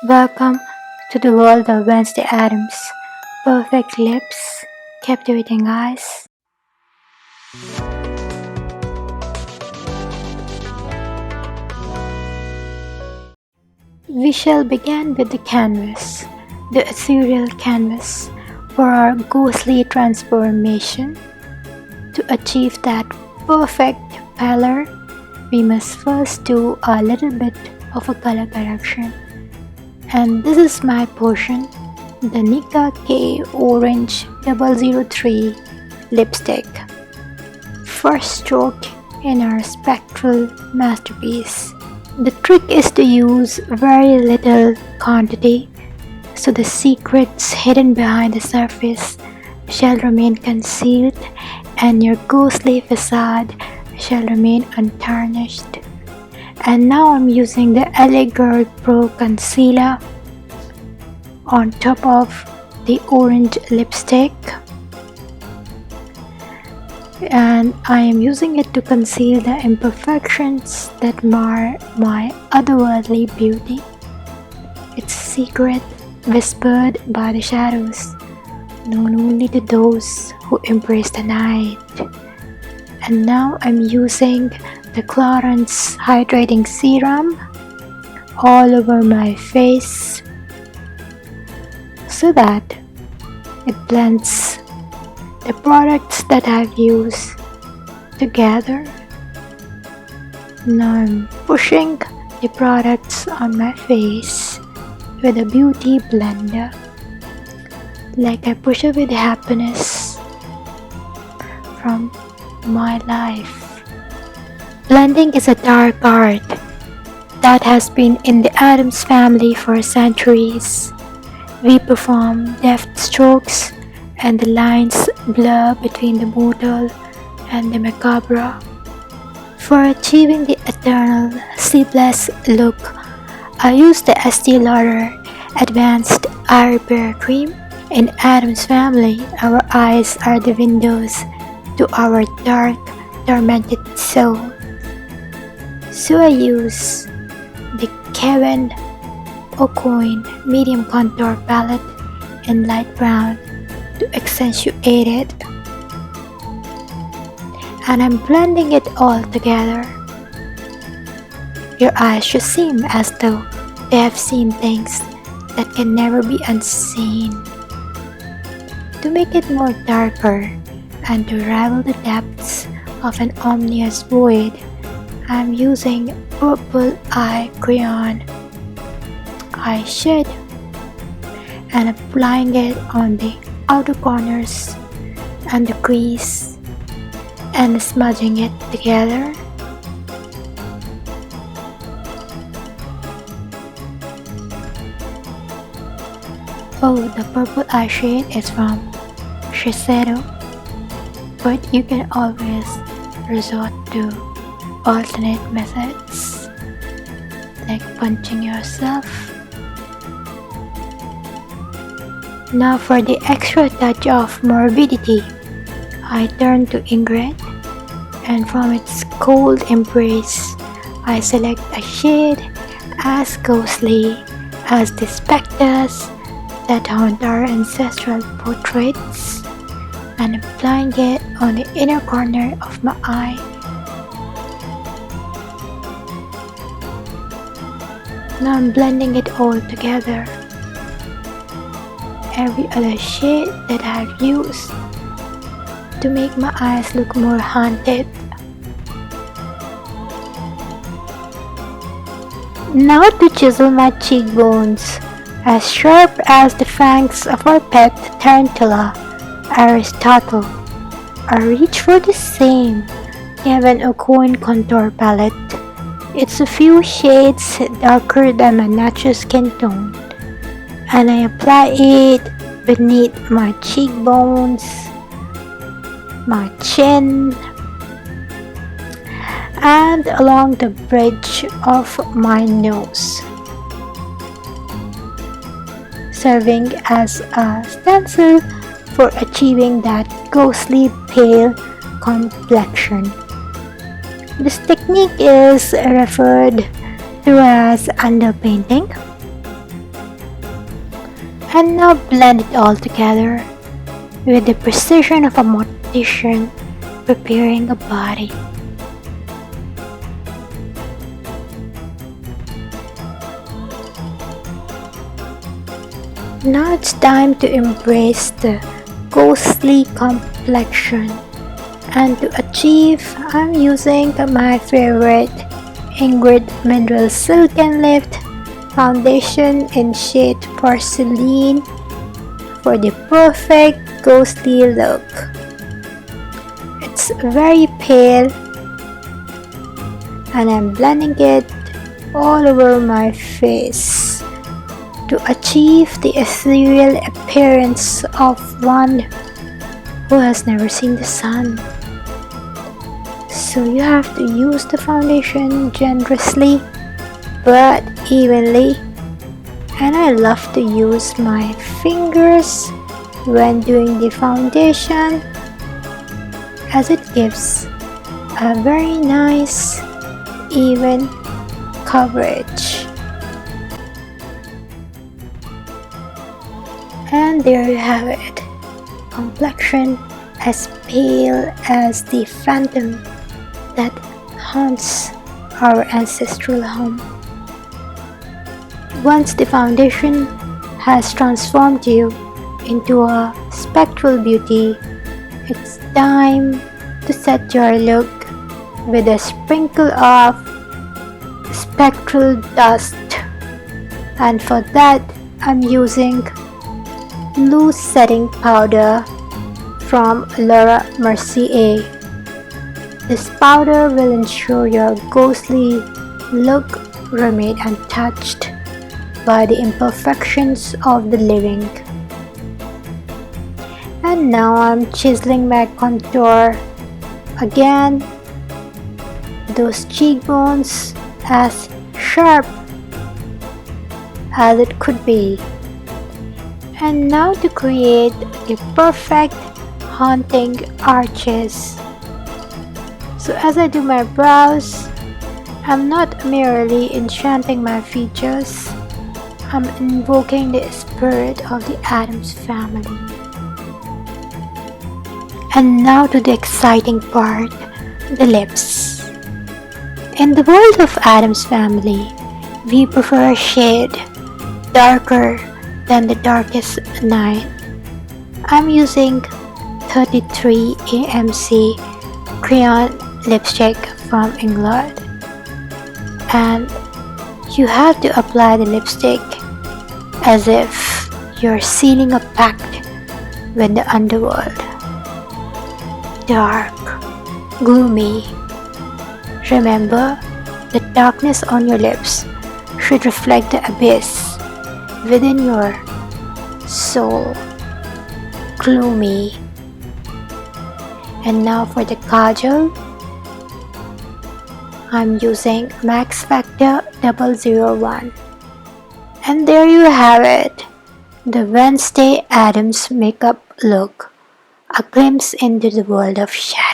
Welcome to the world of Wednesday Addams. Perfect lips, captivating eyes. We shall begin with the canvas, the ethereal canvas for our ghostly transformation. To achieve that perfect pallor, we must first do a little bit of a color correction. And this is my portion, the NICKA K Orange 003 lipstick. First stroke in our spectral masterpiece. The trick is to use very little quantity so the secrets hidden behind the surface shall remain concealed and your ghostly facade shall remain untarnished. And now I'm using the LA Girl Pro Concealer on top of the orange lipstick, and I am using it to conceal the imperfections that mar my otherworldly beauty. It's a secret whispered by the shadows, known only to those who embrace the night. And now I'm using the Clarins Hydrating Serum all over my face so that it blends the products that I've used together. Now I'm pushing the products on my face with a beauty blender, like I push away the happiness from my life. Blending is a dark art that has been in the Addams family for centuries. We perform deft strokes and the lines blur between the mortal and the macabre. For achieving the eternal sleepless look, I use the Estée Lauder Advanced Eye Repair Cream. In Addams family, our eyes are the windows to our dark, tormented soul. So I use the Kevin Aucoin medium contour palette in light brown to accentuate it, and I'm blending it all together. Your eyes should seem as though they have seen things that can never be unseen. To make it more darker and to rival the depths of an ominous void, I'm using Purple Eye Crayon eyeshadow and applying it on the outer corners and the crease and smudging it together. Oh, the purple eye shade is from Shiseido, but you can always resort to alternate methods like punching yourself. Now for the extra touch of morbidity, I turn to Ingrid, and from its cold embrace, I select a shade as ghostly as the specters that haunt our ancestral portraits, and applying it on the inner corner of my eye. Now I'm blending it all together. Every other shade that I've used to make my eyes look more haunted. Now to chisel my cheekbones as sharp as the fangs of our pet tarantula, Aristotle. I reach for the same Kevin Aucoin contour palette. It's a few shades darker than my natural skin tone, and I apply it beneath my cheekbones, my chin, and along the bridge of my nose, serving as a stencil for achieving that ghostly pale complexion. This technique is referred to as underpainting. And now blend it all together with the precision of a mortician preparing a body. Now it's time to embrace the ghostly complexion, and to achieve, I'm using my favorite Ingrid Mineral Silk and Lift foundation in shade Porcelain for the perfect ghostly look. It's very pale and I'm blending it all over my face to achieve the ethereal appearance of one who has never seen the sun. So you have to use the foundation generously but evenly, and I love to use my fingers when doing the foundation as it gives a very nice even coverage. And there you have it, complexion as pale as the phantom that haunts our ancestral home. Once the foundation has transformed you into a spectral beauty, it's time to set your look with a sprinkle of spectral dust, and for that I'm using loose setting powder from Mercier. This powder will ensure your ghostly look remain untouched by the imperfections of the living. And now I'm chiseling my contour again, those cheekbones as sharp as it could be. And now to create the perfect haunting arches. So as I do my brows, I'm not merely enchanting my features, I'm invoking the spirit of the Addams family. And now to the exciting part, the lips. In the world of Addams family, we prefer a shade darker than the darkest night. I'm using 33 AMC Crayon lipstick from Inglot, and you have to apply the lipstick as if you're sealing a pact with the underworld. Dark, gloomy. Remember, the darkness on your lips should reflect the abyss within your soul. Gloomy. And now for the Kajal, I'm using Max Factor 001. And there you have it, the Wednesday Addams makeup look, a glimpse into the world of shadow.